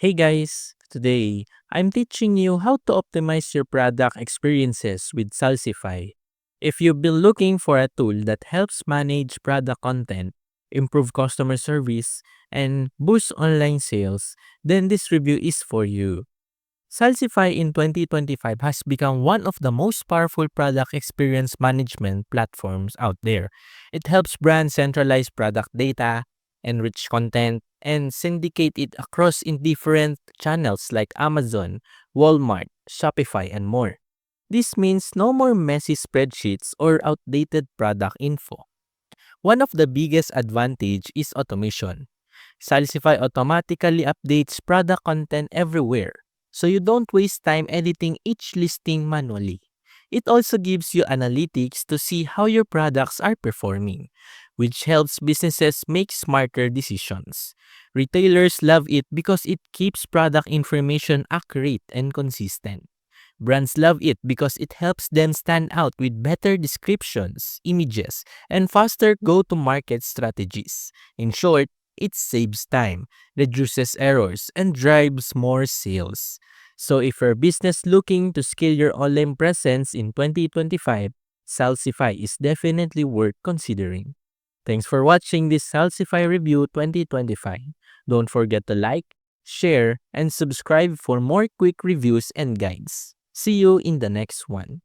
Hey guys, today I'm teaching you how to optimize your product experiences with Salsify. If you've been looking for a tool that helps manage product content, improve customer service, and boost online sales, then this review is for you. Salsify in 2025 has become one of the most powerful product experience management platforms out there. It helps brands centralize product data, enrich content, and syndicate it across in different channels like Amazon, Walmart, Shopify, and more. This means no more messy spreadsheets or outdated product info. One of the biggest advantage is automation. Salsify automatically updates product content everywhere, so you don't waste time editing each listing manually. It also gives you analytics to see how your products are performing, which helps businesses make smarter decisions. Retailers love it because it keeps product information accurate and consistent. Brands love it because it helps them stand out with better descriptions, images, and faster go-to-market strategies. In short, it saves time, reduces errors, and drives more sales. So if your business looking to scale your online presence in 2025, Salsify is definitely worth considering. Thanks for watching this Salsify Review 2025. Don't forget to like, share, and subscribe for more quick reviews and guides. See you in the next one.